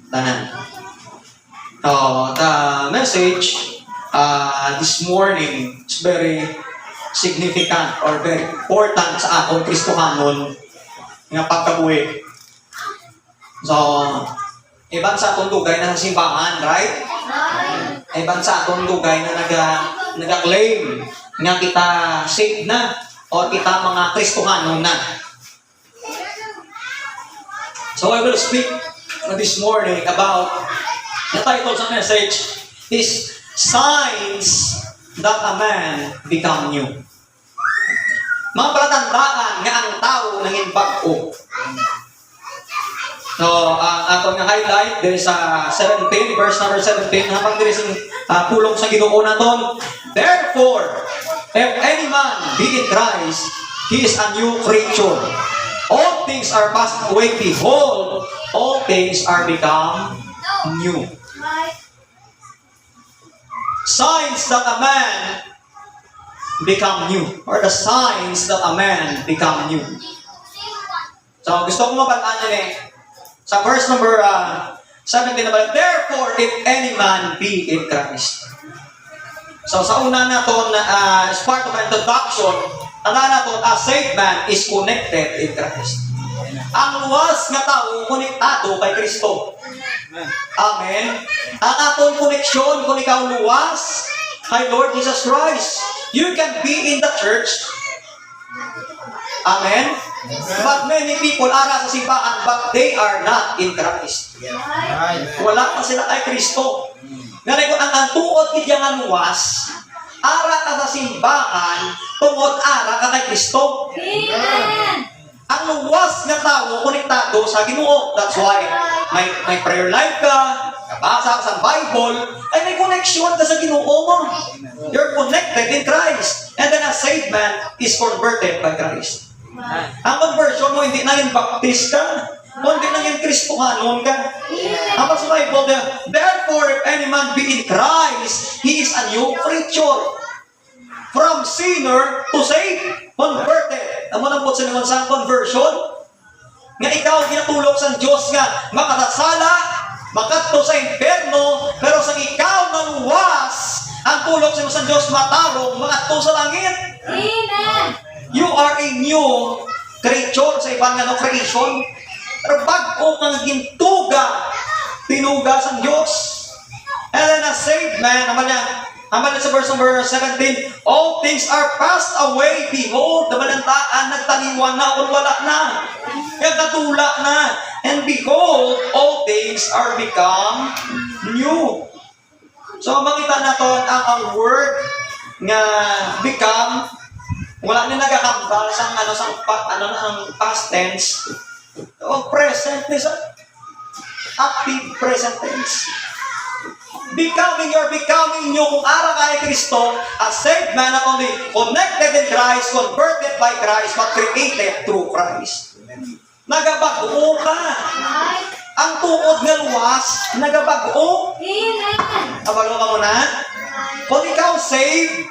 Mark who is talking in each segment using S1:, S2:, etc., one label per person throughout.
S1: Tanan. The message this morning is very significant or very important sa akong Kristohanon nga pagkabuhi. So, iban sa atong lugay na simbahan, right? Iban sa atong lugay na nag-claim nga kita saved na o kita mga Kristohanon na. So I will speak this morning about the title sa message is Signs that a Man Become New. Mga palatandaan nga ang tao nanging bag-o. So, atong nga highlight there sa 17, verse number 17, hapang dire sa pulong sa Ginoo naton. Therefore, if any man be in Christ, he is a new creature. All things are passed away, behold, all things are become new. Signs that a man become new, or the signs that a man become new. So, gusto ko mabataan yun sa verse number 17 na balik, therefore, if any man be in Christ. So, sa una natin, as part of introduction, tanda natin, a saved man is connected in Christ. Ang luwas nga tao, konektado kay Kristo. Amen. Ang atong koneksyon, kung ikaw luwas kay Lord Jesus Christ, you can be in the church. Amen. But many people ara sa simbahan, but they are not in Christ. Wala pa sila kay Kristo. Ganay ko, ang tuod kit yang luwas, ara ka sa simbahan, tungod ara ka kay Kristo.
S2: Amen.
S1: Ang luwas nga tao, konektado sa Ginoo. That's why may prayer life ka, nabasa ka sa Bible, ay may connection ka sa Ginoo mo. You're connected in Christ. And then a saved man is converted by Christ. Ang conversion mo, hindi na yung baptist ka, kundi na yung Kristohanon ka. Ang sa Bible, therefore, if any man be in Christ, he is a new creature. From sinner to saved, converted. Amo nang po sa conversion, nga ikaw ginatulog sa Diyos nga makatasala, makadto sa impyerno, pero sa ikaw na luwas, ang tulog sa Diyos matarong, makadto sa langit.
S2: Amen.
S1: You are a new creature sa ibang creation. Pero bago kang gintuga, tinuga sa Diyos. And then a saved man, naman sa verse number 17, all things are passed away, behold, nabalantaan, nagtaliwan na, o wala na, nagkatula na, and behold, all things are become new. So, makita natin ang word nga become, wala na nagakambal sa ang past tense, o present tense, active present tense. Becoming new, kung ara kay Kristo, a saved man not only connected in Christ, converted by Christ, but created through Christ. Nagabago ka. Ang tuod nga luwas, nagabago.
S2: Amen.
S1: Kabalo ka muna. Kung ikaw saved,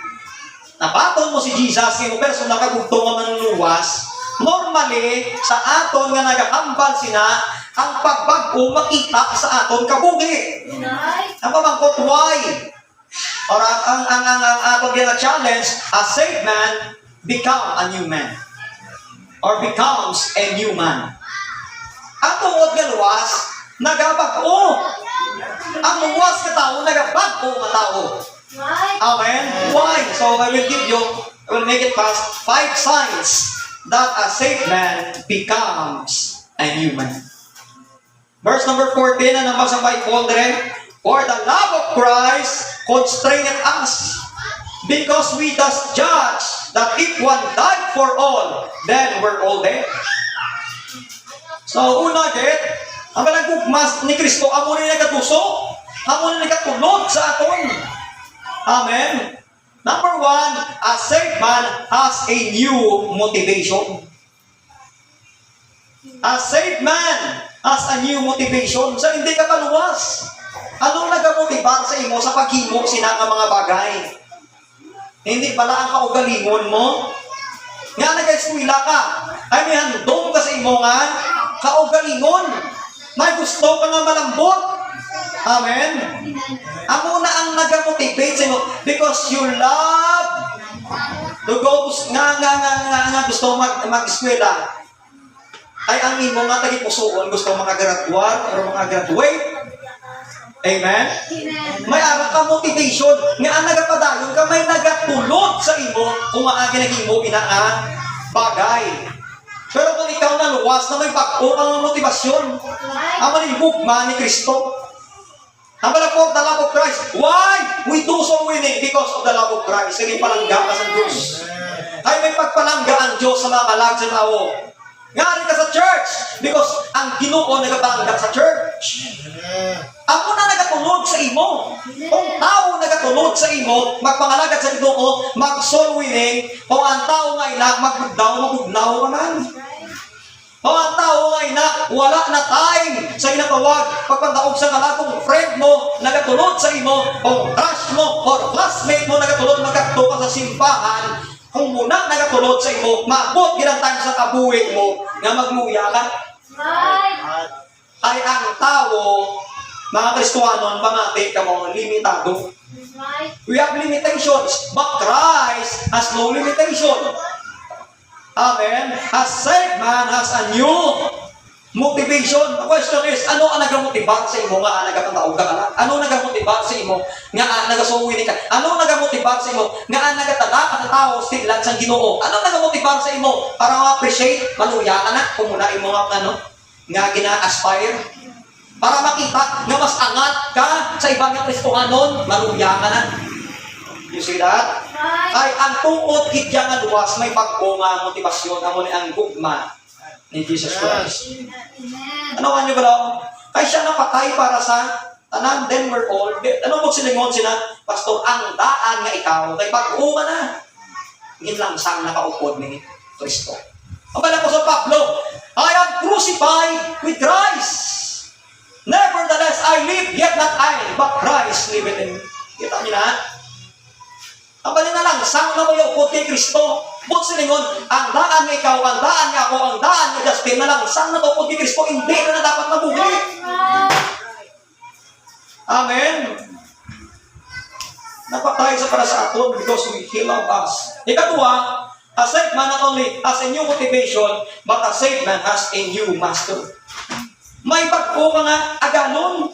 S1: napaton mo si Jesus, kung person nakagugtong ka man luwas, normally, sa aton nga nagakambal sina, ang pagbago makita sa aton kabuhi. Ang pamangkot, why? Or ang aton nga challenge, a saved man become a new man. Or becomes a new man. Ang tungod nga luwas, nagabago. Ang luwas ka tao, nagabago nga tao. Amen? Why? So I will make it past 5 signs that a saved man becomes a new man. Verse number 14, na naman sa Bible dire, for the love of Christ constraineth us, because we thus judge that if one died for all, then we're all dead. So, una ang nagugmas ni Kristo, amo ni nagatuso, amo ni nagatulog sa aton. Amen. Number 1, a saved man has a new motivation. A saved man has a new motivation. So, hindi ka paluwas. Anong nagamotibar sa imo sa paghimo sina nga mga bagay? Hindi pala ang kaugalingon mo? Nga nag-eskwila ka, ay may handong ka sa imo nga kaugalingon. May gusto ka nga malambot. Amen. Amo na ang nag-motivate sa imo because you love to go nga gusto mag-eskwela. Ay ang imo nga tagipusoon gusto makagraduate or mga-graduate. Amen. May ara ka motivation nga ang nagapadayon ka may nagatulot sa imo kung maagi naging mo inaan bagay. Pero kung ikaw na luwas na may bago kang motivasyon, ang manibugma ni Kristo. Ang pala for the love of Christ. Why? We do so winning because of the love of Christ. Sige palangga ka sa Diyos. Ay may pagpalangga ang Diyos sa mga kalag sa tao. Ngari ka sa church because ang Ginoo nagapalangga sa church. Ako na nagatulog sa imo. Kung tao nagatulog sa imo, magpangalagad sa Ginoo, mag-soul winning, kung ang tao nga ina, magugnaw ka man. Kung ang tao nga ina, wala na time sa inatawag, pagpandaog sa kalagong friend mo, nagatulog sa imo, kung crush mo, or classmate mo, nagatulog magkakto ka sa simbahan, kung muna nagatulog sa imo, maabot ginang time sa kabuhi mo, nga magluya ka. Ay ang tao, mga Kristuhanon, pangati ka mo, limitado. We have limitations, but Christ has no limitation. Amen. Has saved man has a new motivation. The question is, ano ang nagamotibar sa imo nga nagapandaog ka na? Ano nagamotibar sa imo nga nagasuwini ka? Ano nagamotibar sa imo nga nagatala ka sa tao stilan sa Ginoo? Ano nagamotibar sa imo para ma-appreciate, maluya ka na kung muna imo nga gina-aspire? Para makita na mas angat ka sa ibang Kristohanon, maluya ka na. You see that? Ay, ang tuot kitya nga luwas, may pagkunga motivasyon, amo ni ang gugma ni Jesus Christ. Ano nga nyo ba daw? Kaya siya napatay para sa tanan, then we're all, ano mo silingon sila, Pastor, ang daan nga ikaw, kay pag-uwa na. Ngin lang sang nakaupod ni Kristo. Ang bala ko sa Pablo, I am crucified with Christ. Nevertheless, I live, yet not I, but Christ liveth in me. Kita niyo na? Ang bali na lang, sang na mo yung upod kay Kristo. Bukod silingon, ang daan nga ikaw, ang daan nga ako, ang daan nga Justin na lang, sang na to upod kay Kristo, hindi na dapat mabuhi. Amen. Napatay sa para sa aton because He loved us. Ikatwa, a saved man not only has a new motivation, but a saved man has a new master. May pagko ka nga aganon.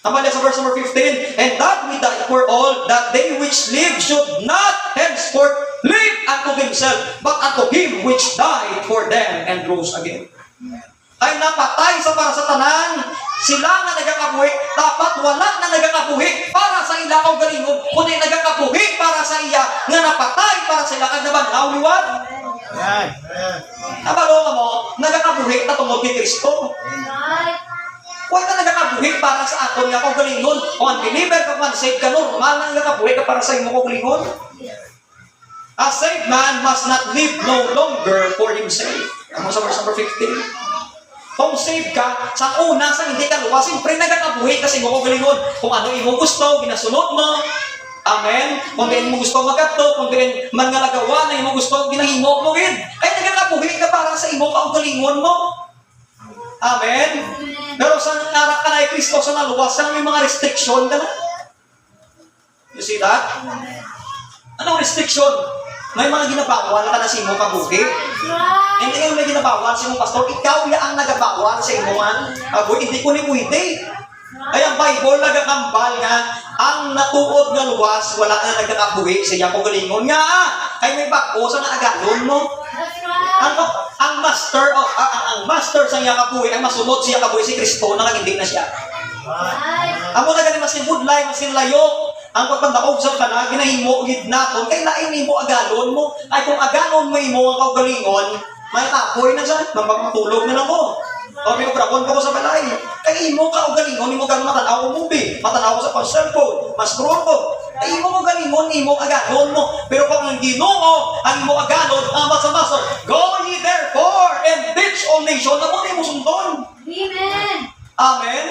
S1: Tama niya sa verse number 15, and that we died for all, that they which live should not henceforth live unto themselves, but unto Him which died for them and rose again. Ay napatay sa para sa tanan, sila nga nagakabuhi, dapat wala na nagakabuhi para sa ila o galingon, kundi nagakabuhi para sa iya, nga napatay para sa ila, ang nabanhaw liwat. Nabalo ka mo, nagakabuhi na tungod kay Kristo. Huwag na nagkakabuhi para sa aton nga kung galingon. Kung ang believer ka man, saved ka, normal na nagkakabuhi ka para sa imo kung galingon. A saved man must not live no longer for himself. Ano sa verse number 15? Kung saved ka, sa una, sa hindi ka luwa, siyempre nagkakabuhi kasi mo kung galingon. Kung ano imo gusto, ginasunod mo. Amen? Kung din mo gusto magato, kung din man nga nagawa na imo gusto, ginahimo mo rin. Ay nagkakabuhi ka para sa imo kung galingon mo. Amen? Pero sa narak ka na Kristo sa naluwas, may mga restriction ka na. You see that? Anong restriction? May mga ginabawal ka na sa imo kabuhi. Hindi kayo may ginabawal sa imo pastor. Ikaw ya ang nagabawal sa imo kabuhi. Hindi ko ni pwede. Ay ang Bible nagakambal nga, ang natuod nga luwas, wala na nagkakabuhi sa iya kung galingon nga. Ay may bago sa naaganon mo. Ang master sa iya kabuhi, ang masunod siya kabuhi si Kristo na hindi na siya. Amo na ganin mas budlay, mas layo. Ang pagpandaog sa kana, ginahimo gid naton, kay lain nimo agalon mo. Ay kung agalon mo imo ang kaugalingon, may tapoy na siya, magpapatulog na lang mo. O may obrapon ko sa balay. Kay imo kaugalingon, imo gan matanaw ko movie, matanaw ko sa cellphone, mas ko. Ay imo galingon, imo agalon mo. Pero kung ang Ginoo ang imo agalon, ang masamasor, go ye therefore and teach all nations, na mo ni mo sundon.
S2: Amen.
S1: Amen.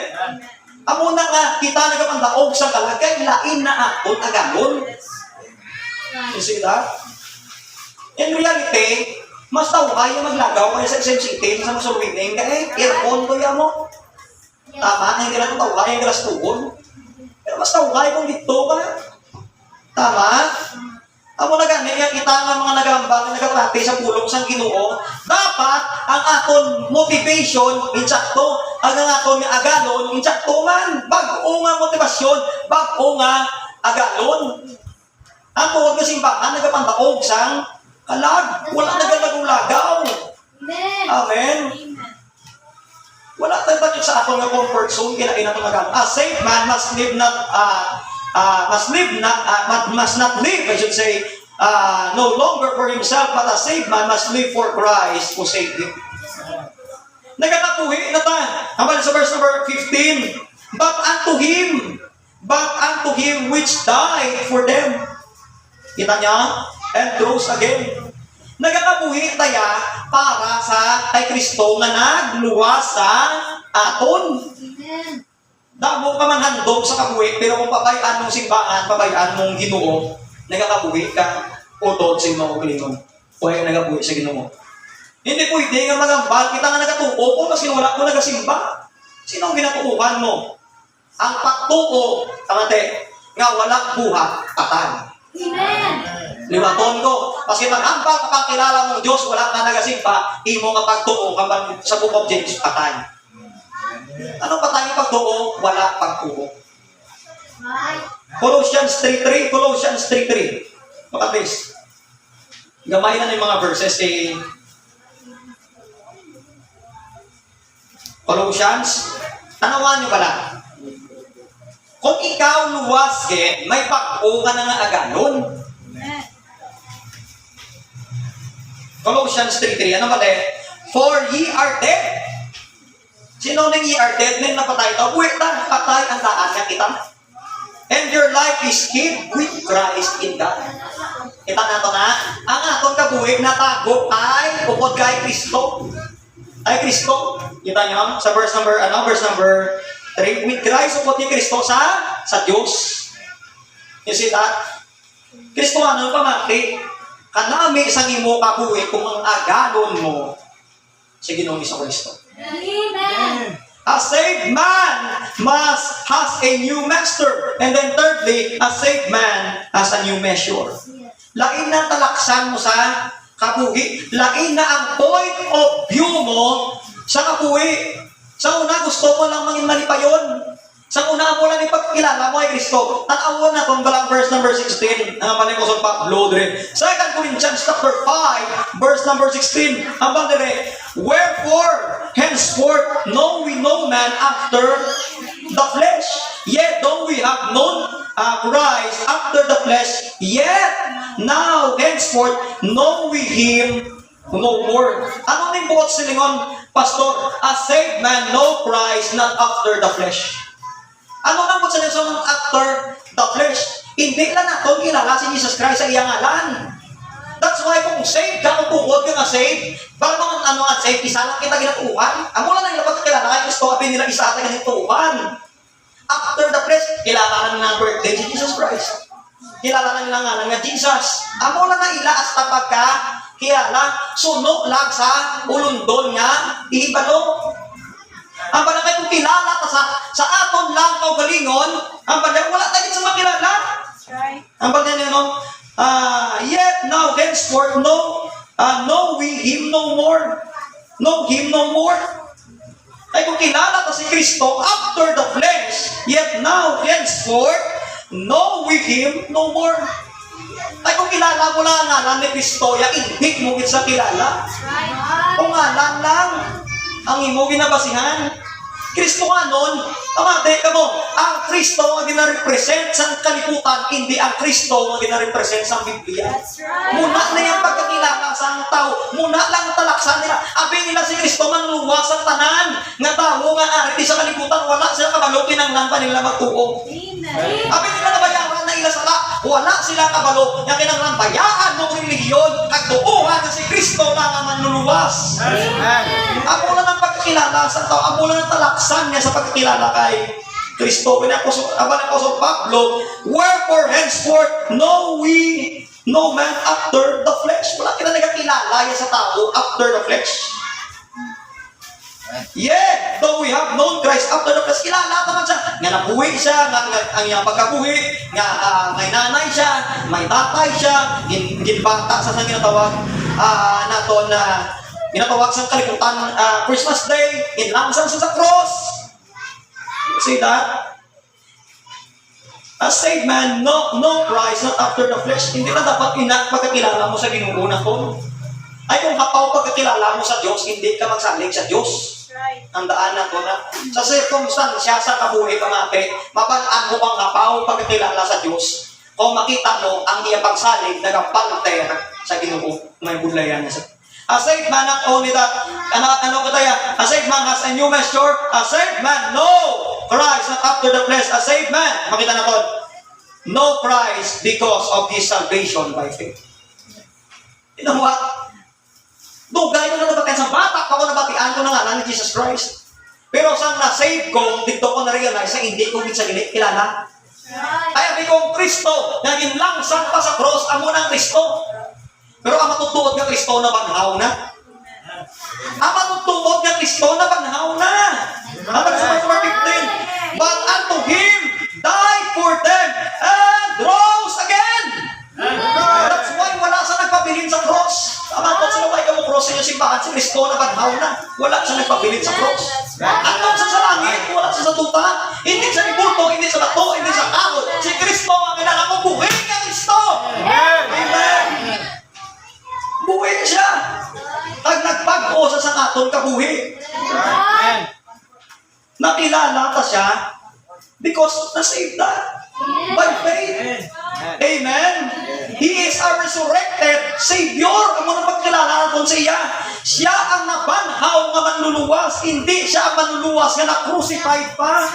S1: Amo na nga, kita nagapandaog sa kalagay, lain na aton agalon. You see that? In reality, mas tawhay yung maglagaw kayo sa SM City, sa masurwining, kaya aircon ko yan mo. Tama? Hindi lang tawagay, hindi lang tugon. Pero mas tawagay kung dito ka. Tama? Amo na gani, kita nga mga nagambang, nagatrate sa pulong sang Ginoo, dapat ang aton motivation, insakto, ang aton nga agalon, insakto man, bag-o nga motivasyon, bag-o nga agalon. Ang tuwag nga simbahan, nagapantaog sang kalag, wala nagalagaw-lagaw.
S2: Amen.
S1: Amen. Wala tayo ba sa aton nga comfort zone, kinain na itong agalon. A saved man must not live, I should say, no longer for himself, but a saved man must live for Christ who saved him. Nagkatapuhi na ta. Hamal sa verse number 15. But unto him which died for them. Kita niya? And rose again. Nagkatapuhi taya para sa kay Kristo nga nagluwas sa aton.
S2: Amen.
S1: Damo ka man handog sa kabuhi, pero kung pabayaan mong simbahan, pabayaan mong Ginoo, nagakabuhi ka, utod sa Ginoo kalingon. O ay nagabuhi sa Ginoo. Hindi pwede nga magambal, kita nga nagatuo, kung kasi wala mo nagasimba. Sino ang ginatuuhan mo? Ang pagtuo, tamate, nga wala buhat, patay.
S2: Amen.
S1: Liwaton ko, kasi maghambal kapag kilala mong Diyos, wala ka nagasimba, imo nga pagtuo, kapag sa Book of James, patay. Anong patay yung pagtuo? Wala pagtuo. Colossians 3.3. Colossians 3.3. Makapis. Gamay na ng mga verses eh. Colossians. Tanawan nyo pala. Kung ikaw luwas may pag-o ka na nga agalon. Colossians 3.3. Ano ba For ye are dead. Sino nang ye are dead, nang napatay ito? Buwit na, patay ang daan niya kita. And your life is hid with Christ in God. Kita na ito na, ang aton kabuhi na tago ay upod kay Kristo. Ay Kristo. Kita niyo, sa verse number 3, with Christ upod ni Kristo sa Diyos. You see that? Kristo ano pamati, kanami sa imo kabuhi kung ang agalon mo sa Ginoong Kristo.
S2: Amen.
S1: A saved man has a new master. And then thirdly, a saved man has a new measure. Lain na talaksan mo sa kabuhi. Lain na ang point of view mo sa kabuhi. Sa una, gusto mo lang maging malipayon. Sa una mo lang ipagkilala mo ay Kristo. Tanawan na itong balang verse number 16. Ang panay ko sa Pablo dire. 2 Corinthians chapter 5, verse number 16. Ang panay dire. Wherefore, henceforth, know we no man after the flesh. Yet though we have known Christ after the flesh, yet now henceforth know we him no more. Ano ning buot silingon, Pastor? A saved man know Christ not after the flesh. Ano nang buot silingon after the flesh? Hindi lang nato kilala si Jesus Christ sa iyang ngalan. That's why kung saved ka, kung tukod ka nga saved, baka naman ang saved, isa lang kita ginatuuhan. Ang mula na yung pagkakilala kay Kristo, apin nila isa ata ginatuuhan. After the flesh, kilala na ng birthday si Jesus Christ. Kilala na nila nga nga Jesus. Ang mula na ila as tapag ka, kilala, sunok lang sa ulundol niya, ihibalo. Ang balakay kung kilala ta sa aton lang kaugalingon, ang balakay wala tayo sa makilala. Ang balakay nyo, yet now henceforth know we him no more. Know him no more. Ay kung kilala ta si Kristo after the flesh, yet now henceforth know we him no more. Ay kung kilala mo lang ang ngalan ni Kristo, hindi mo sa kilala. Kung ngalan lang ang imo ginabasihan. Kristo nga nun, amate ka mo, ang Kristo ang gina-represent sa kaliputan, hindi ang Kristo ang gina-represent sa Biblia. Muna na yung pagkakilala sa tao, muna lang talaksan nila. Abi nila si Kristo manluwas ang tanan, nga tao nga ari sa kaliputan, wala sila kabalo, kinanglan pa nila magtuo. Abi nila nabayaran na ila sala, wala sila kabalo, nga kinanglan bayaan ng relihiyon, kagtuuhan na si Kristo lang ang manluluwas. Ako lang ang pagkakilala sa tao, ako lang ang talaksan niya sa pagkakilala kay Kristo. Abang ako sa Pablo, wherefore henceforth know we no man after the flesh. Wala kita nagkakilala yan sa tao after the flesh. Yeah, though we have known Christ after the flesh, kilala naman siya. Nga nabuhi siya, ang iyang pagkabuhi, nga may nanay siya, may tatay siya, ginbata sa ginatawag nato na ginatawag sa kalibutan Christmas Day, inlangsang siya sa cross. You see that? A saved man, no Christ, not after the flesh. Hindi na dapat pagkakilala mo sa Ginoo na ko. Ay kung hapaw pagkakilala mo sa Diyos, hindi ka magsalig sa Diyos. Ang daan na to na sa circumstansya sa kabuhi pamati, mabalaan mo ang hapaw pagkakilala sa Diyos. Kung makita mo ang iyang pagsalig nagapalter sa Ginoo, may budlayan na sa a saved man, not only that, a saved man has a new measure. A saved man, no Christ, not after the flesh. A saved man, makita na to, no Christ because of his salvation by faith. You know what? Dugay ko na nabatian sa bata, ako nabatian ko na nga ni Jesus Christ. Pero sa na-save ko, dito ko na-realize na hindi ko sa kilala. Ay, abi kong Kristo, naging langsang pa sa cross, amo ng Kristo. Pero ang matutuod ng Kristo na banhaw na. Ang matutuod ng Kristo na banhaw na. Ang sa 15, but unto Him died for them and rose again. That's why wala sa nagpabilin sa cross. Tama ko sila kayo mo cross sa inyo simbahan si Kristo na banhaw na. Wala sa nagpabilin sa cross. At sa langit, wala sa tuta. Hindi sa ibulto, hindi sa bato, hindi sa kahon. Si Kristo ang kailangan mo, buhay ka Kristo. Amen. Buhay siya. Pag nagpag-o sa aton kabuhi. Nakilala ta siya because na-save na by faith. Amen. He is our resurrected Savior. Ang mga pagkilala natin siya. Siya ang nabanhaw nga manluluwas. Hindi siya ang manluluwas nga na-crucified pa.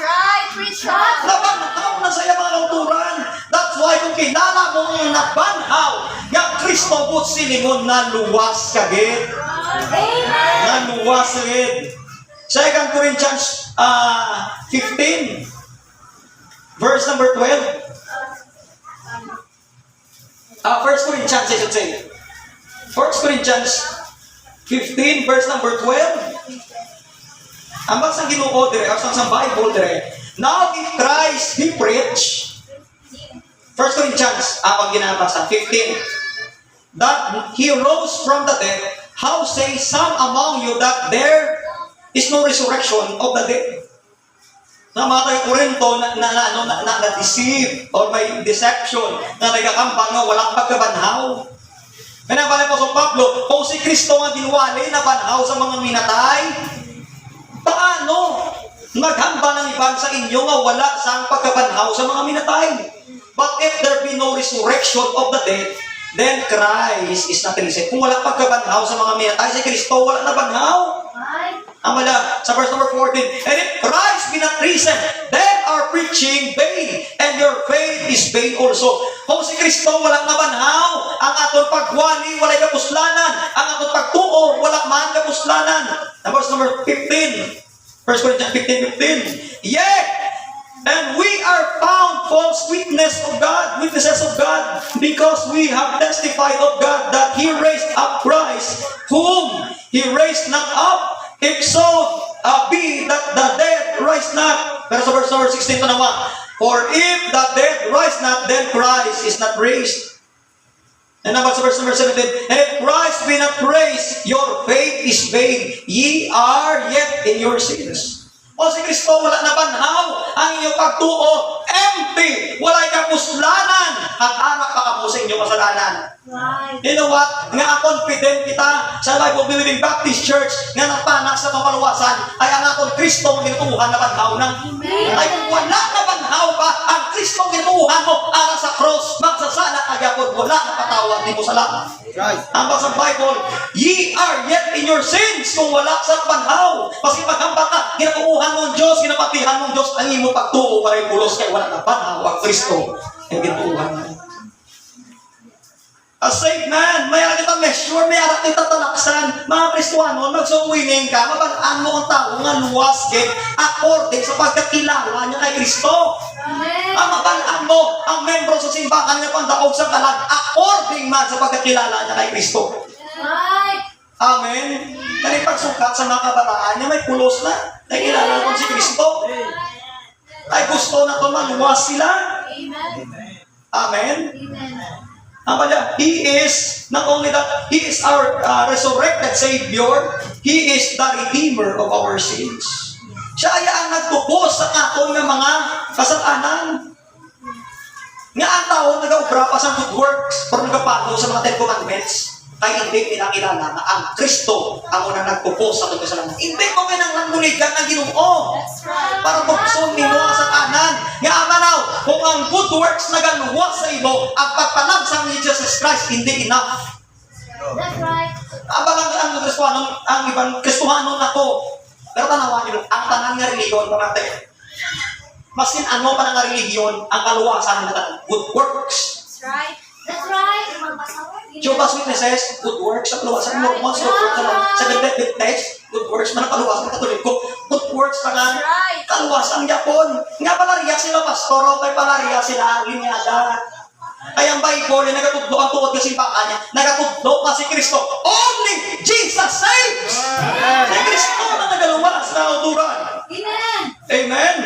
S1: Nabanhaw na siya mga kauturan. That's why kung kilala mo yung nabanhaw nga Kristo but silingon na luwas kagid. Na luwas kagid. 2 Corinthians 15 verse number 12. 1 Corinthians, I should say. 1 Corinthians 15, verse number 12. Ang bansang Ginoo dire, ang sa Bible dire. Now if Christ be preached, 1 Corinthians, ang ginabasa, 15. That He rose from the dead, how say some among you that there is no resurrection of the dead? Na mga tayo Korinto na deceive or may deception na nagkakambang na walang pagkabanhaw. Kaya pala po sa Pablo, kung si Kristo ang dinuwali na banhaw sa mga minatay, paano maghamba ng ibang sa inyo nga wala sang pagkabanhaw sa mga minatay? But if there be no resurrection of the dead, then Christ is not risen. Kung wala pagkabanhaw sa mga minatay, si Kristo wala na banhaw. Amala, sa verse number 14, and if Christ be not risen, then our preaching vain, and your faith is vain also. Kung si Kristo walang nabanhaw, ang aton pagwani walay kapuslanan, ang aton pagtuo wala man kapuslanan. Verse number 15, 1 Corinthians 15:15. Yet, and we are found false witnesses of God, because we have testified of God that He raised up Christ, whom He raised not up. If so be that the dead rise not. Pero sa verse number 16 na naman. For if the dead rise not, then Christ is not raised. And naman sa verse number 17. And if Christ be not raised, your faith is vain. Ye are yet in your sins. O si Kristo wala na banhaw, ang inyong pagtuo empty, walay kapuslanan, at anak pa kamo sa inyong kasalanan. You know what? Nga confident kita sa Bible Believing Baptist Church nga napanak sa pamaluwasan ay ang aton Kristo ang ginutuhan na banhaw na. Ay kung wala na banhaw pa, ang Kristo ang ginutuhan mo ara sa cross, magsasala agapon, wala na patawad di mo sala. Ang sa Bible, ye are yet in your sins kung wala sa banhaw. Kasi paghamba ka, ginatuuhan mo ang Diyos, ginapatihan mo ang Diyos, ang imo pagtuo para ipulos kay wala na banhaw ang Kristo ang ginutuhan mo. A saved man, may ara kita measure, may ara kita talaksan. Mga Kristuano, magsumuwining ka, mabalaan mo ang tao nga luwas kay according sa pagkakilala niya kay Kristo. Ang mabalaan mo ang membro sa simbahan nga pandaog sa kalag according man sa pagkakilala niya kay Kristo. Amen. Kani pagsukat sa mga kabataan niya, may pulos na. Nakilala ko si Kristo. Ay gusto na to maluwas sila.
S2: Amen.
S1: Amen.
S2: Amen.
S1: He is, not only that, He is our resurrected Savior. He is the Redeemer of our sins. Siya ay ang nagtupos sa aton ng mga kasalanan. Nga ang tao nag-aubra pa sa good works pero nagapano sa mga Ten Commandments. Kaya hindi pinakilala na ang Kristo ang unang nagtupos sa aton kasalanan. Hindi mo pinanglanguligan ng Ginoo
S2: That's right.
S1: para tupson nimo ang kasalanan. Nga amanaw, kung ang good works nagaluwas sa imo, ang pagpanag sa ni Jesus Christ hindi enough.
S2: That's right.
S1: Abalang ang Kristohanon, ang ibang Kristohanon na to. Pero tanawan nyo, ang tanang nga religion, parate. Masin ano pa nga religion, ang kaluwasan ng good works.
S2: That's right. That's right.
S1: Jehovah's Witnesses, good works, ang kaluwasan. Mormons, good works. Sa Adventist text, good works. Manang kaluwasan ng Katoliko, good works na nga. Kaluwasan Japon. Nga palariya sila, pastoro, kay palariya sila, linyada. Ay ang Bible, yung nagatudlo ang tuod kasi baka niya, nagatudlo na si Kristo. Only Jesus saves! Si Kristo na nagaluwas na uturan.
S2: Amen.
S1: Amen.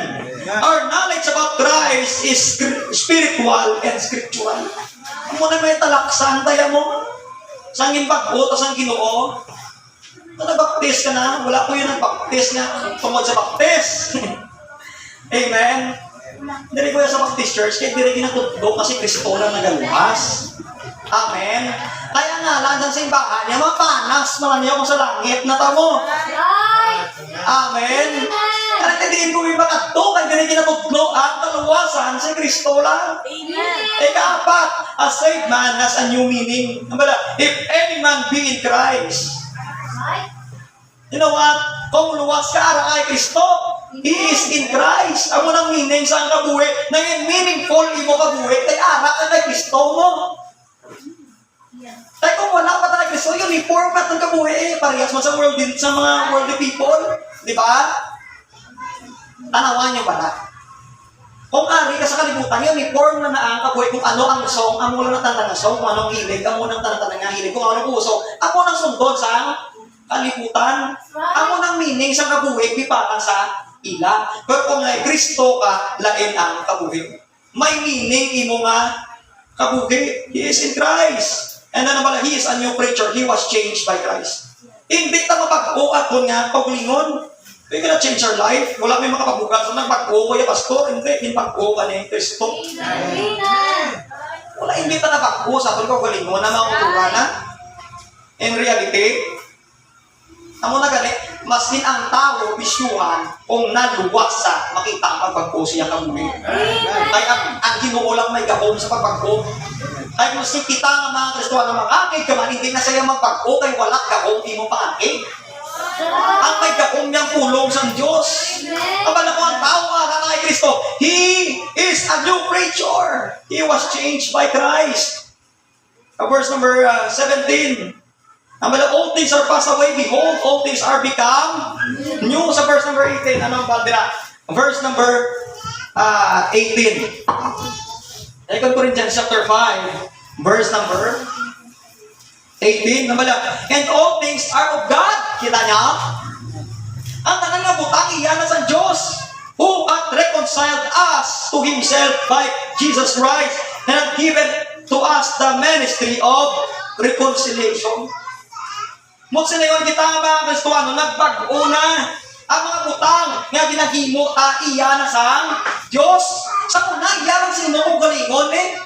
S1: Our knowledge about Christ is spiritual and scriptural. Ang muna may talaksan tayo mo. Sangin bago, tas ang Ginoo. Nabaptis ka na, wala ko yun ang baptis nga tungkol sa baptis. Amen. Dili ko yan sa Baptist Church, kaya dili ginatutlo kasi Kristo lang nagaluwas. Amen. Kaya nga, lang sa simbahan niya, mapanas naman niya kung sa langit na tamo.
S2: Right.
S1: Amen. Kaya hindi ko yung makadto, kaya dili ginatutlo ang kaluwasan sa Kristo lang.
S2: Amen.
S1: Ika-apat, a saved man has a new meaning. If any man be in Christ,
S2: Right.
S1: you know what? Kung luwas ka ara kay Kristo, He is in Christ. Ang unang meaning sa ang kabuhi, na yung meaningful imo kabuhi, ay ara ka kay Kristo mo. Tay kung wala pa tayo Kristo, uniform at ang kabuhi, parehas mo sa mga worldly people. Di ba? Tanawan niyo ba na? Kung ari ka sa kalibutan, uniform na ang kabuhi, kung ano ang song, ang muna ng tanang song, kung anong hilig, ang muna ng tanang hilig, kung anong puso, ang munang sundon sa kalibutan. Ang unang meaning sa kabuhi, bipatan sa ila. Pero kung may Kristo ka, lain ang kabuhi. May meaning imo nga kabuhi. He is in Christ. And then naman, He is a new creature. He was changed by Christ. Hindi ta mapag-uat ko nga paglingon. We cannot change our life. Wala may makapabugat. So nagpag-o ko yung pastor. Hindi pag-o ka ni Kristo.
S2: Amen.
S1: Wala, hindi ta napag-o sa atin ko galingon na makutura na. In reality, amo na gali, masin ang tao bisyuhan kung naluwas sa makita ang pagpagpo siya kamuhi. Kaya ang Ginoo lang may gahom sa pagpagpo. Kaya masin kita nga mga Kristohan na mangakig ka man, hindi na siya magpagpo kay wala gahom imo pangakig. Ang may gahom niyang pulong sa Diyos. Kabala ko ang tao nga kay Kristo, He is a new creature. He was changed by Christ. Verse number 17. Ang old things are passed away, behold, all things are become new. Sa verse number 18, anong baldira? Verse number 18. 2 Corinthians chapter 5, verse number 18. And all things are of God. Kita niya? Ang tanang nga butang iyan na sa Diyos, who hath reconciled us to Himself by Jesus Christ, and hath given to us the ministry of reconciliation. Mut sinayon kita mga Kristohano, nagpag-o na ang mga butang nga ginahimo ta iya na sa Diyos. Sa una, iya lang sino kung galingon eh.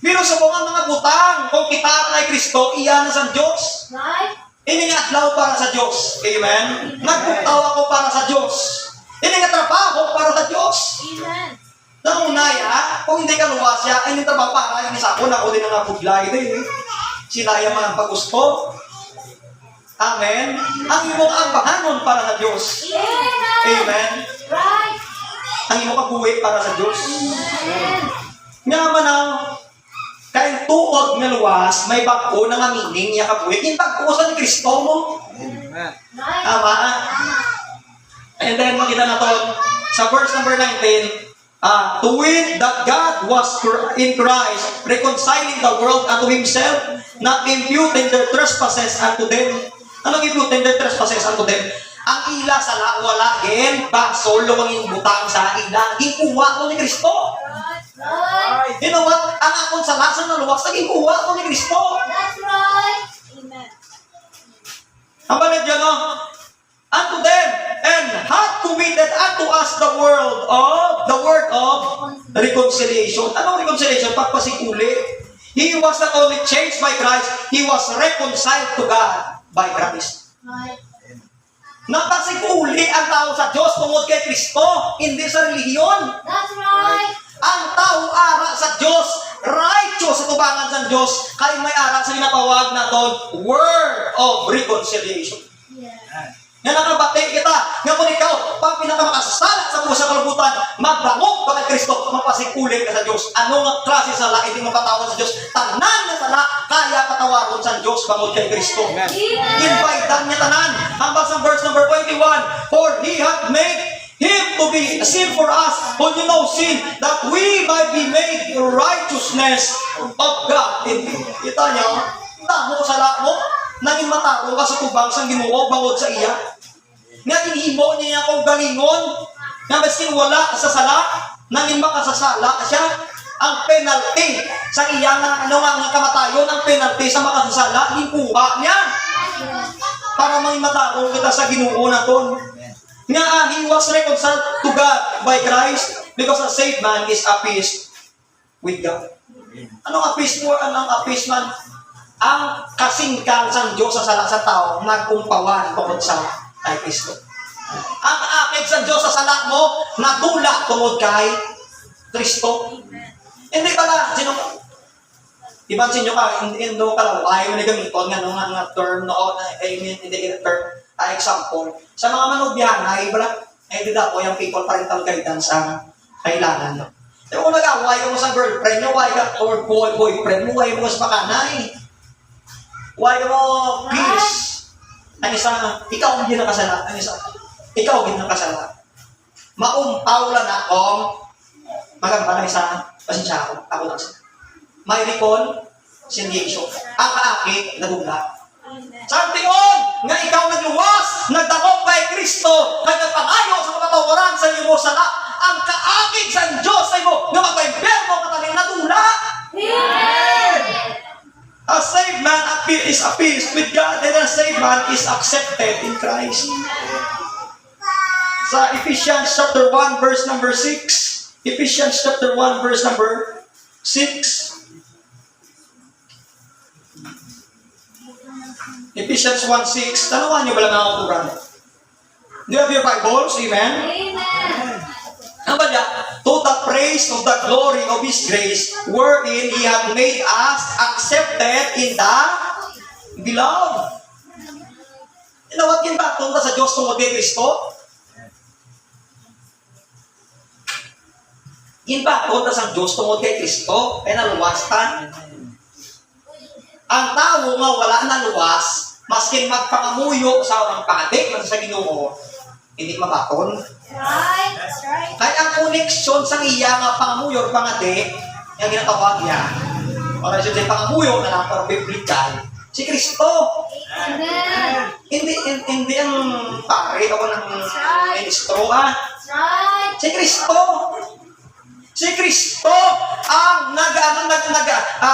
S1: Pero sa mga butang, kung kita kay Kristo, iya na sa Diyos.
S2: Right.
S1: Ini nga adlaw para sa Diyos. Amen? Nagpuntaw ako para sa Diyos. Ini nga trabaho para sa Diyos.
S2: Amen.
S1: Nangunaya, kung hindi ka luwas ya, ay hindi trabaho para yung isa ko na ako din ang napugla ito eh. Sila yung mga pag-gusto. Amen. Ang imong ambahanon para sa Diyos.
S2: Amen.
S1: Amen.
S2: Right.
S1: Ang imong kabuhi para sa Diyos.
S2: Amen.
S1: Nga man ang kain tuod nga luwas, may bago na nga meaning niya kabuhi. Yung bago sa ni Kristo mo.
S2: Right.
S1: Tama. And then makita natin sa verse number 19, to wit that God was in Christ reconciling the world unto Himself, not imputing their trespasses unto them. Anong imputing their trespasses unto them? Ang ila sa wala gen, basol, lumangin butang sa ila, gikuha ko ni Kristo.
S2: Right.
S1: You know what? Ang akong salasan na luwas, naging kuha ko ni Kristo.
S2: That's right. Amen.
S1: Ang banit yan, no? Unto them, and hath committed unto us the word of reconciliation. Anong reconciliation? Pagpasikuli. He was not only changed by Christ, he was reconciled to God by Christ.
S2: Right.
S1: Napasikuli ang tao sa Diyos tungod kay Kristo, hindi sa relihiyon.
S2: That's right.
S1: Ang tao ara sa Diyos, righteous sa tubangan sa Diyos, kay may ara sa ginapawag na to, word of reconciliation.
S2: Yes.
S1: Nga nakabati kita, nga kung ikaw, pag pinakamakasala sa buong sa kalubutan, magbangog ka kay Kristo, mapasikuli ka sa Diyos. Anong klase sala, hindi mapatawad sa Diyos. Tanan na sala, kaya patawaron sa Diyos, bangod kay Kristo.
S2: Amen.
S1: Invite niya tanan. Hanggang sa verse number 21, for He hath made Him to be sin for us, who knew no sin, that we might be made righteousness of God. Kita niyo, tamo sala mo, nanging mataro ka sa tubang sang Ginoo bangod sa iya. Nga inhimo niya akong galingon, nga maskin wala sa sala, nanging makasasala siya. Ang penalty sa iya nga nga kamatayon, ang penalty sa makasasala, ikuha niya. Para may mataro kita sa Ginoo naton. Nga he was reconciled to God by Christ because a saved man is appeased with God. Anong appeased mo? Anong appeased man? Ang kasingkang sang Diyos sa sala sa tao, nagkumpawan tungkol sa kay Kristo. Ang kaakig sa Diyos sa sala mo, natula tungkol kay Kristo. Hindi pala, ibansin nyo ka, hindi ka lang, ayaw na gamiton nga term, hindi term, example. Sa mga manubyahan, hindi daw yung people parental guidance ang kailangan. Kung nag-away mo sa girlfriend nyo, why ka, or boyfriend mo, why mo sa pakanay. Why mo, peace. Ang isa, ikaw ang ginakasala. Ang isa, ikaw ang ginakasala. Maumpaw lang akong maganda na isa, pasensya ako lang siya. May reconciliation. Ang kaakit, nagugla. Santion, nga ikaw nagluwas, nagdakop kay Kristo, nagpangayo sa kapatawaran sa iyo mo sala, ang kaakit sa Diyos sa iyo, nga magpa-imperno kataling nadula.
S2: Amen.
S1: A saved man is appeased with God, and a saved man is accepted in Christ. Sa Ephesians chapter 1 verse number 6, Ephesians chapter 1 verse number 6, Ephesians 1:6, tanawan niyo ba lang ang auturan? Do you have your Bibles? Amen?
S2: Amen.
S1: Ano ba niya? To the praise of the glory of His grace, wherein He hath made us accepted in the beloved. Inawat kin ba? Tungkol sa Diyos tungkol kay Kristo? Kin ba? Tungkol sa Diyos tungkol kay Kristo? Kaya naluwastan. Ang tao nga wala na luwas, maskin magpangamuyo sa orang pati, sa Ginoo, hindi mabaton.
S2: Right. That's right.
S1: Kaya ang koneksyon sa iya nga pangamuyo o pangati, yung ginatawag niya, o na siya pangamuyo na lang biblical, si Kristo.
S2: Amen.
S1: Hindi ang pare ako ng ministro, ha?
S2: That's right.
S1: Si Kristo. Si Kristo ang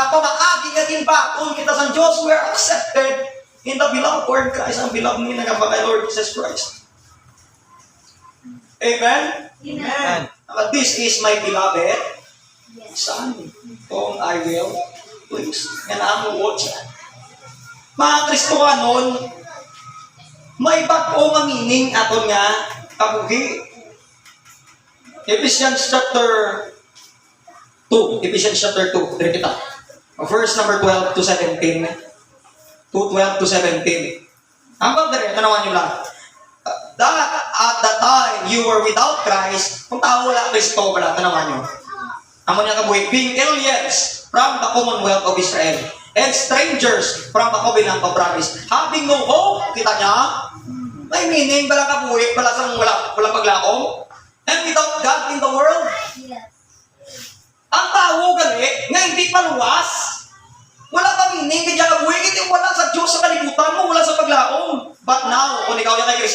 S1: pamaagi nga ginbaton kita sa Diyos. We are accepted in the beloved Lord Christ. Ang beloved ni nagabagay Lord Jesus Christ. Amen?
S2: Amen.
S1: But this is my beloved
S2: Yes.
S1: Son, whom I will please. Yan ang watch. Mga Kristohanon, may bago nga meaning ato nga kabuhi. Ephesians chapter 2. Ephesians chapter 2. Dari kita. Verse number 12 to 17. 2:12 to 17. Hanggang dari, tanawan nyo lang. That at the time you were without Christ, kung tao wala Kristo, wala, tanawan nyo. Amo niya kabuhi, being aliens from the commonwealth of Israel, and strangers from the covenant of promise, having no hope, kita niya, may meaning, bala kabuhi, bala sa walang paglakom, and without God in the world.
S2: Yes.
S1: Ang tao gali, nga hindi paluwas, wala pa meaning, kaya kabuhi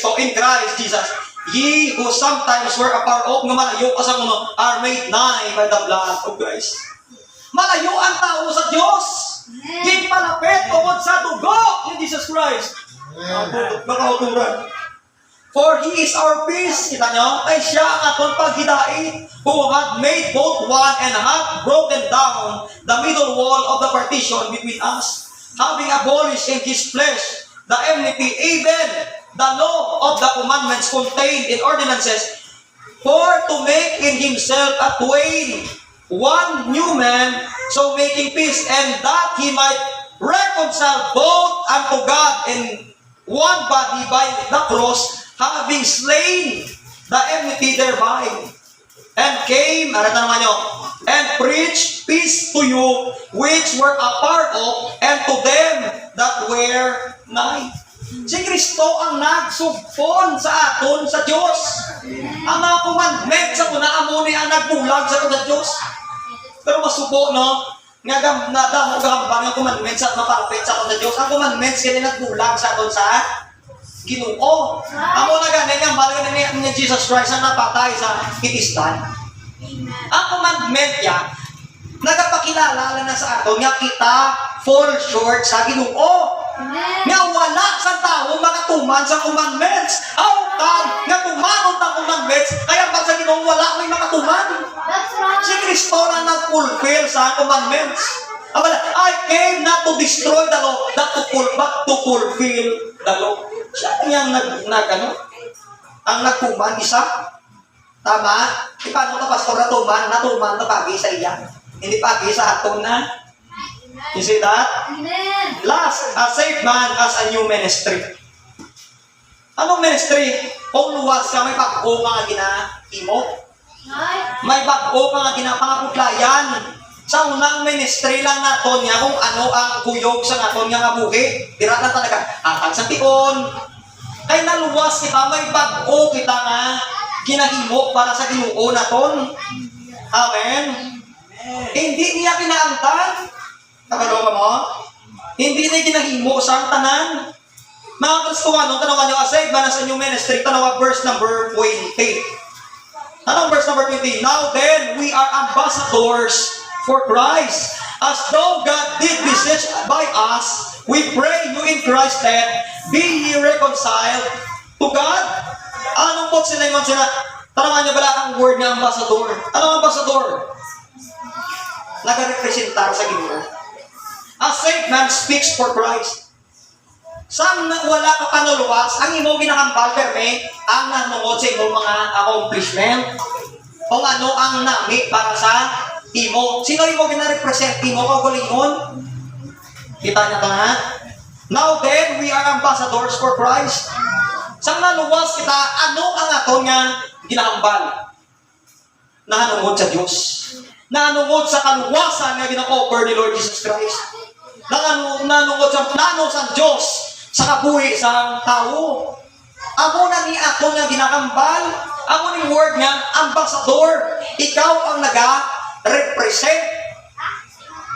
S1: Kristo in Christ Jesus. Ye who sometimes were afar off, nga malayo ka sa mundo, are made nigh by the blood of Christ. Malayo ang tao sa Diyos. Ginpalapit tungod sa dugo ni Jesus Christ. Nakauturan. For He is our peace. Kita nyo? Ay siya ang atong paghidait, who had made both one and had broken down the middle wall of the partition between us, having abolished in His flesh the enmity, even the law of the commandments contained in ordinances, for to make in Himself a twain one new man, so making peace, and that He might reconcile both unto God in one body by the cross, having slain the enmity thereby, and came, naman nyo, and preached peace to you which were apart of, and to them that were nigh. Si Kristo ang nagsugpon sa aton sa Diyos. Ang mga commandment sa kuna amo ni ang nagbulag sa aton sa Diyos. Pero masubo, no? Nga damo gahambang ang commandments sa maparapit sa aton sa Diyos. Ang commandments kaya nagbulag sa aton sa Ginoo. Amo na ganun nga balik ni Jesus Christ ang napatay sa kitistan. Ang commandment niya nagapakilala na sa aton nga kita fall short sa Ginoo. Nga wala sa tao makatuman sa commandments. Autang nga tumanod ng commandments, kaya pag sa Ginoo wala may makatuman.
S2: That's right.
S1: Si Kristo na nag-fulfill sa commandments. I came not to destroy the law, but to fulfill the law. Siya niyang ang nagtuman isa. Tama? Paano ka pastor natuman na pagi sa iya. Hindi pagi sa aton na. You see that?
S2: Amen.
S1: Last, a saved man has a new ministry. Anong ministry? Kung luwas ka, may bago ka nga ginahimo.
S2: Right.
S1: May bago ka nga ginapangaputlayan. Sa unang ministry lang naton niya kung ano ang kuyog sa naton nga kabuhi. Dira na talaga, atag sa tiyon. Kay naluwas kita, may bago kita nga ginahimo para sa Ginoo naton. Amen. Hindi niya kinaangtan. Nakaloka mo? Hindi niya ginahimo sa tanan. Mga Kristuano, tanawan nyo, aside ba na sa new ministry, tanawa verse number 20. Anong verse number 20? Now then, we are ambassadors for Christ. As though God did beseech by us, we pray you in Christ that be ye reconciled to God. Anong po sila yung sila? Tanawan nyo bala ang word ng ambassador. Anong ambassador? Nag-representar sa Ginoo. A saved man speaks for Christ. Sang wala ka panuluwas, ang imo ginakambal perme, ang nanungod sa imo mga accomplishment, o ano ang nami para sa imo. Sino imo gina-represent imo kaugalingon? Kita niya ka nga? Now then, we are ambassadors for Christ. Sang naluwas kita, ano ang aton nga ginakambal? Nanungod sa Diyos. Nanungod sa kaluwasan nga gina-offer ni Lord Jesus Christ. Nanungod sa plano sa Diyos sa kabuhi sa tao. Amo na ni ako nga ginakambal. Amo ni word nga ambassador. Ikaw ang naga-represent.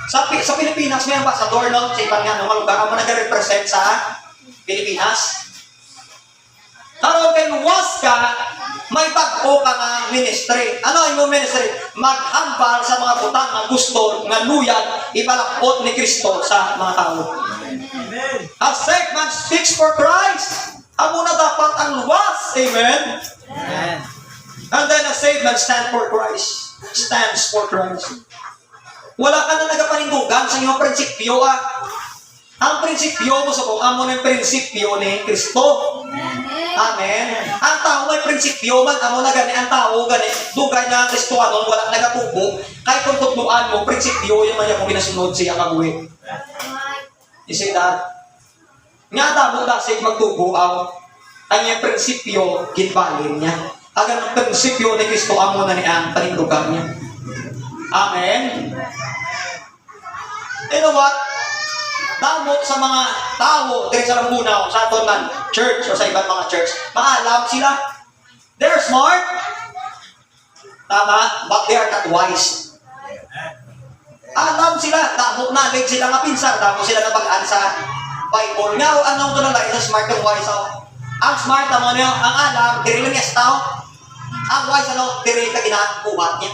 S1: Sa Pilipinas may ambassador, no? Sa ibang nga, no? Lugar mo naga-represent sa Pilipinas. Karon kay luwas ka, may bago ka nga ministry. Ano ang imo ministry? Maghambal sa mga butang nga gusto nga luyag ipalakot ni Kristo sa mga tao. A saved man speaks for Christ. Amo na dapat ang luwas. Amen?
S3: Amen.
S1: And then a saved man stands for Christ. Stands for Christ. Wala ka na nagapanindugan sa iyong prinsipyo. Ang prinsipyo mo sa kung amo ng prinsipyo ni Kristo. Amen. Ang tao may prinsipyo man, amo na gani, ang tao gani, dugay na Kristohanon, wala nagatubo, kahit kung tutluan mo, prinsipyo yung manya kung ginasunod siya kabuhi. You see that? Nga tamo dasig magtubo ang iyong prinsipyo, ginbalin niya. Agan ang prinsipyo ni Kristo, amo na niya ang panindugan niya. Amen. You know what? Damo sa mga tao dahil sa Lambunaw, sa aton man church o sa ibang mga church, maalam sila. They're smart. Tama, but they are not wise. Alam sila, damo knowledge sila nga pinsan, damo sila na pag-an sa Bible. Nga, anong ito na lang, isa smart and wise. Ang smart mo niyo, ang alam, diri lang niya tao. Ang wise ano, diri ka ginabuhat niya.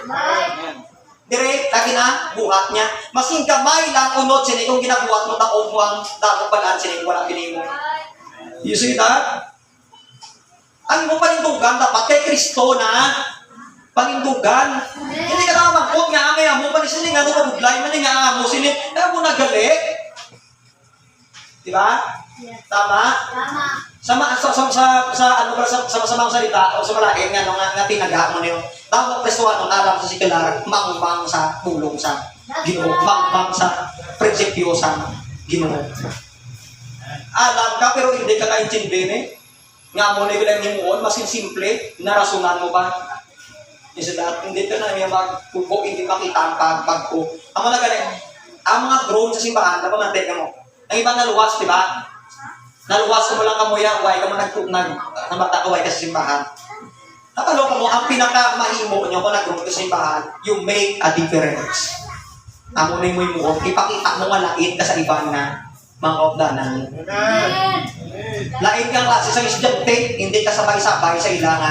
S2: Right.
S1: Diri ka ginabuhat niya. Masing gamay lang unod sini kung ginabuhat mo taong buwang damo balaan sini wala pinimo.
S2: Right.
S1: You see that? Ang mo panindugan dapat kay Kristo na panindugan. Hindi ka na magkot nga amay amo pa ni sini nga no budlay man ni nga amo sini. Mo nagali. Di ba?
S2: Yes.
S1: Tama?
S2: Tama.
S1: Sa ano ba sa masamang salita o sa malaking nga tinaga mo niyo. Tawag Kristoano alam sa sikular mangmang sa pulong sa Ginoo, mangmang sa prinsipyo sa Ginoo. Alam ka pero hindi ka kaintindi ni. Nga mo na bilang himuon, masin simple, narasunan mo ba? Isa lahat, hindi ka na may magkubo, hindi makita ang pagpagko. Ang mga galing, ang mga drone sa simbahan, dapat natin mo. Ang iba naluwas, di ba? Naluwas ko mo lang kamuya, huwag ka mo nagmatakaway ka sa simbahan. Nakaloka mo, ang pinaka-mahimo nyo kung nag-drone ka sa simbahan, you make a difference. Amunin mo yung mukhang, ipakita mo nga lait ka sa iba na mga kaupdanan.
S2: Amen.
S1: Lain kang klase sa estudyante, hindi ka sabay-sabay sa ilang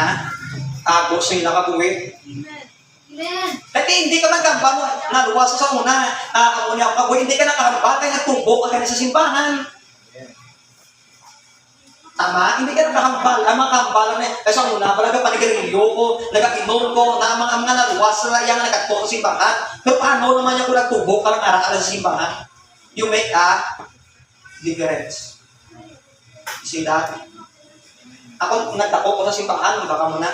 S1: agos sa ilang kabuhi.
S2: Amen.
S1: Kasi hindi ka nagkamba mo, naluwas sa una, kamunya ka kabuhi, hindi ka nakahamba, kaya nagtubo ka na sa simbahan. Tama? Hindi ka nakahambal. Ang mga kahambalan na kasi sa una, palaga panigarilyo ko, nag-inom ko, na mga naluwas na yung nagkatubo sa simbahan. Pero paano naman yung kung nagtubo ka ng aral sa simbahan? You make a difference. See that? Ako, nagtako ko sa simbahan, baka muna.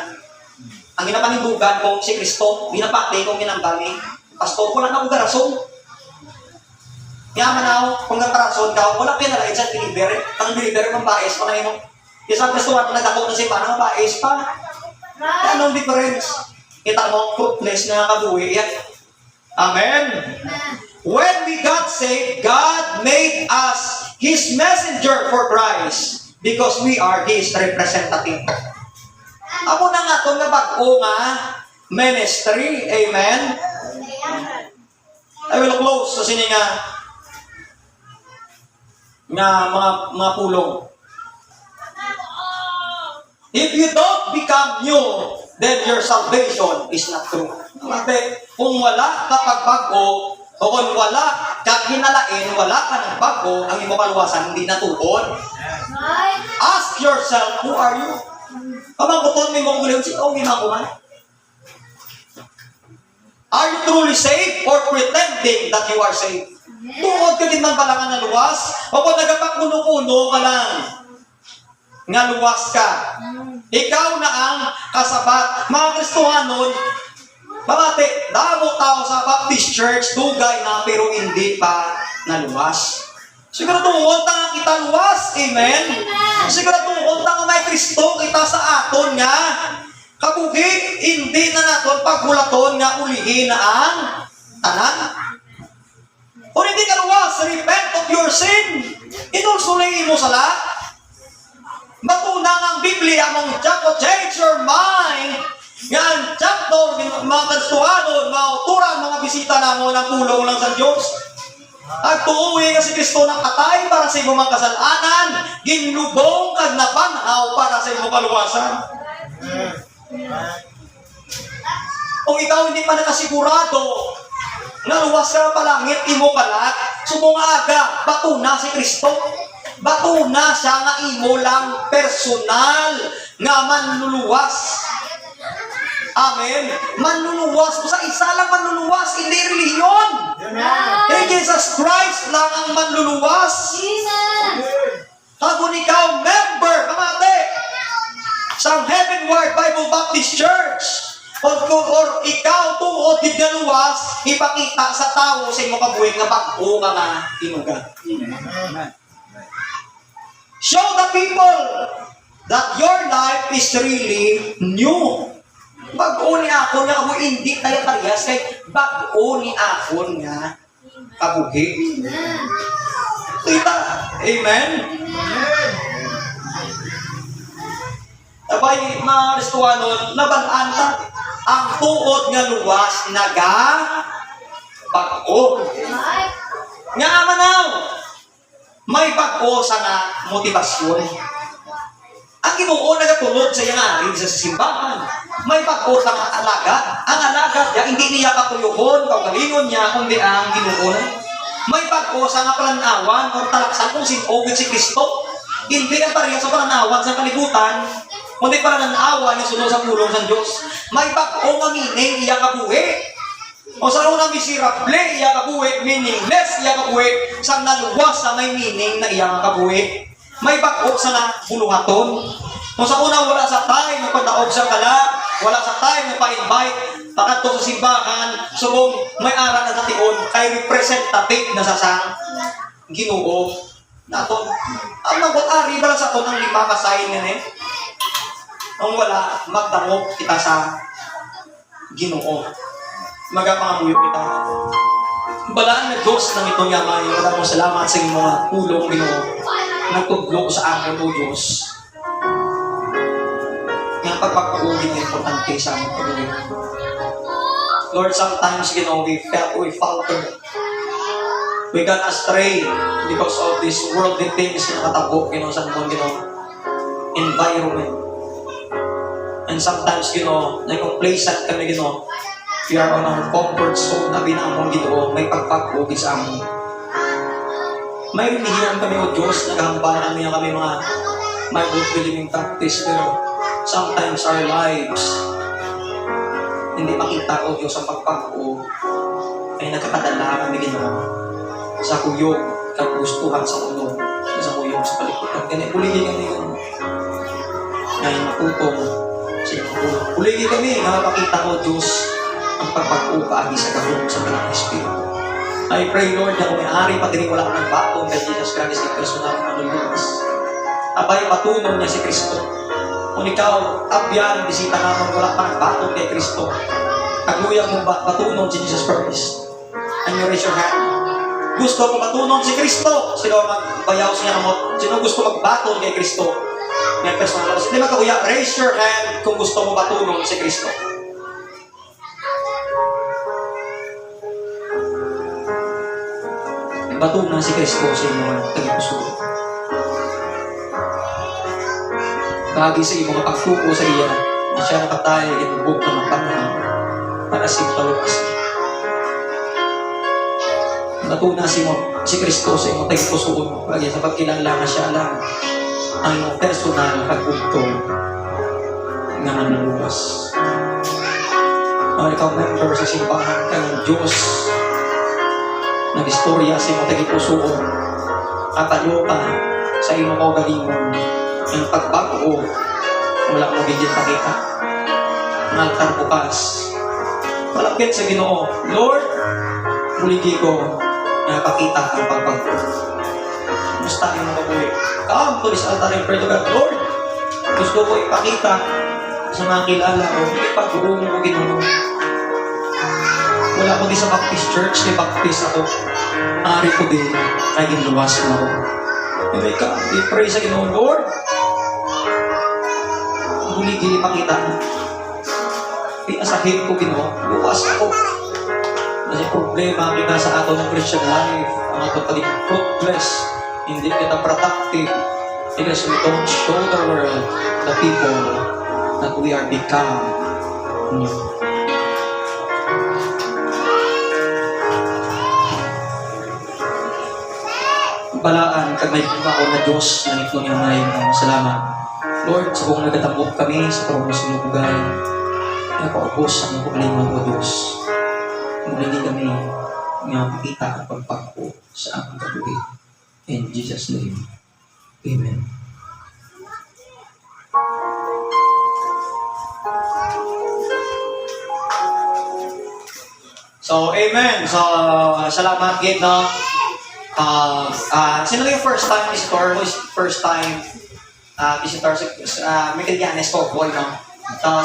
S1: Ang ginapanindugan ko, si Kristo, binapakti kong ginambali. Pastor ko lang ako garason. Yaman ako, kung nagkarason ka, wala pinalain sa delivery. Ang delivery ng baes pa na yun. Isang Kristo, nagtako na simbahan, ang baes pa.
S2: Right.
S1: Anong difference? Kita mo, fruitless na kabuhi yan. Amen?
S2: Amen.
S1: When we got saved, God made us His messenger for Christ because we are His representative. Amo na nga ito nga bago nga ministry. Amen? I will close sa sini nga mga pulong. If you don't become new, then your salvation is not true. Kung wala ka pagbago, o kung wala ka kinalain, wala ka ng bago, ang imo kaluwasan hindi natuon.
S2: Right.
S1: Ask yourself, who are you? Pamangkuton mo mong guliw, sino ang ginagawa man? Are you truly saved or pretending that you are saved? Tuod ka din man pala nga naluwas? O kung nagapagkuno-kuno ka lang, nga luwas ka. Ikaw na ang kasabat. Mga Kristohanon, Mamate, damo tao sa Baptist Church, dugay na pero hindi pa naluwas. Siguro tungkol nga kita luwas, amen? Siguro tungkol nga may Kristo kita sa aton nga, kabuhi, hindi na naton paghulaton nga ulihin na ang tanan. Kung hindi ka luwas, repent of your sin. Inulsulay mo sala. Matunang ang Biblia mong change your mind. Yan, chapter, mga Kristohanon, mga uturan, mga bisita na mo ng pulong lang sa Diyos. At tuuwi nga si Kristo ng katay para sa iyong mga kasalanan, ginlubong kag nabanhaw para sa iyong kaluwasan. Kung ikaw hindi pa nakasigurado, naluwas ka pa langit, imo kalat, sumungaga, bato na si Kristo. Bato na siya nga imo lang personal nga manluluwas. Amen. Manluluwas. Sa isa lang manluluwas, hindi relihiyon. Kay Jesus Christ lang ang manluluwas.
S2: Jesus.
S1: Kung ikaw member, kamate, sa Heavenward Bible Baptist Church, or ikaw tuod di naluwas, ipakita sa tao sa imo kabuhi nga bago ka nga tinuga. Show the people that your life is really new. Bago ni ako nga kabuhi, hindi tayo parehas kay bago ni ako nga kabuhi. Kita. Amen? Abay, mga Kristohanon, nabalaan ta ang tuod nga luwas naga bago. Nga amanaw, may bago sa nga motivasyon. Ang Ginoo nagatulod sa iyang ari sa simbahan. May pag-o sa mga alagad. Ang alagad niya, hindi niya katuyuhon, kaugalingon niya, kundi ang Ginoo na. May pag-o sa nga palanawan o talaksan kung sinugid si Kristo. Hindi ang pareha sa palanawan sa kalibutan, kundi palanawan niya sunod sa pulong sa Diyos. May pag-o nga meaning, iya kabuhi. O sa unang miserable, iya kabuhi, meaningless, iya kabuhi, sa naluwas na may meaning na iya kabuhi. May pag-o sa nabuluhaton. O sa una, wala sa time na pagdaog sa kala, wala sa time na pa-invite, pakato sa simbahan, subong may ara na sa tion, kay representative na sa Ginoo. Naton, ang nabot-ari ba sa ito ng 5 kasayin nga eh? Ang wala, magdangog kita sa Ginoo. Magapangamuyo kita. Balaan na Diyos ng ito niya, may wala mong salamat sa inyong mga tulong, Ginoo. Nagtudlo sa akin, O Diyos. Nga pagpapagugin na importante sa aming pagawin. Lord, sometimes, Ginoo, we falter. We got astray because of this worldly things na katabo, Ginoo, sa mong, Ginoo, environment. And sometimes, Ginoo, na-complacent kami, Ginoo. We are on our comfort zone na binamong, Ginoo, may pagpapugin sa amon. May rinihiran kami, O Diyos, naghahambalan niya kami mga my good believing practice, pero sometimes our lives hindi makita, O Diyos, ang pagpagpo ay nagkakadala kami, Ginoo, sa kuyog, kagustuhan sa ulo, sa kuyog sa palikutan. Kaya puligi kami yun. Ngayon matutong sa iyong ulo. Puligi kami, nakapakita ko, Diyos, ang pagpagpukaagi sa gabong sa Malang Espiritu. I pray, Lord, na kung may-ari pa din wala kang batong kay Jesus Christ, ang personal na manulunas. Abay, patunon niya si Kristo. Kung ikaw, abyan, bisita naman, wala pa ng batong kay Kristo. Kaguyang mong patunon si Jesus Christ. And you raise your hand. Gusto ko matunon si Kristo. Sino magbayaw siya mo? Sino gusto magbaton kay Kristo? May personal. Hindi magkakuya, raise your hand kung gusto mo matunon si Kristo. Batunan si Kristo sa inyo mga tagipuso. Bahagi sa iyong mga pagtuko sa iya na siya nakatay itubog na magpanahon para sa palukas. Batunan si Kristo sa iyong tagipuso bahagi sa pagkilala na siya lang ang personal pagpunto na nanuluwas. Ikaw member sa simbahan kang Diyos nag-istorya sa iyong tagipusoon at tayo ka sa iyong kaugalingon ng pagbago wala mo bigyan pakita ng altar bukas malapit sa Ginoo. Lord, muligi ko na pakita ang pagbago. Gusto yung mga buhay. Come to this altar and pray to God. Lord, gusto ko ipakita sa mga kilala ko ipagbuo mo Ginoo. Wala ko di sa Baptist Church, may Baptist ako. Ari ko din, naging luwas na ako. And I come, I pray sa Ginoo, Lord. Buligili pakita mo. Pinasakit ko, Ginoo. Luwas ako. Kasi problema kita sa ato ng Christian life. Ang ato paging fruitless. Hindi kita productive. Because we don't show the world, the people, that we are become new. Balaan kag may pagkaon na Diyos na ito niya ngayon. Salamat. Lord, sa kung nagtatambok kami sa progress ng lugay, nakaubos ang problema mo, Diyos. Muling kami nga makita ang pagpako sa aming kabuhi. In Jesus' name, Amen. So, Amen. So, salamat, Gabe, no? Sino yung first time visitor? Who is first time visitor? Miguel Yanes po, boy, no? So,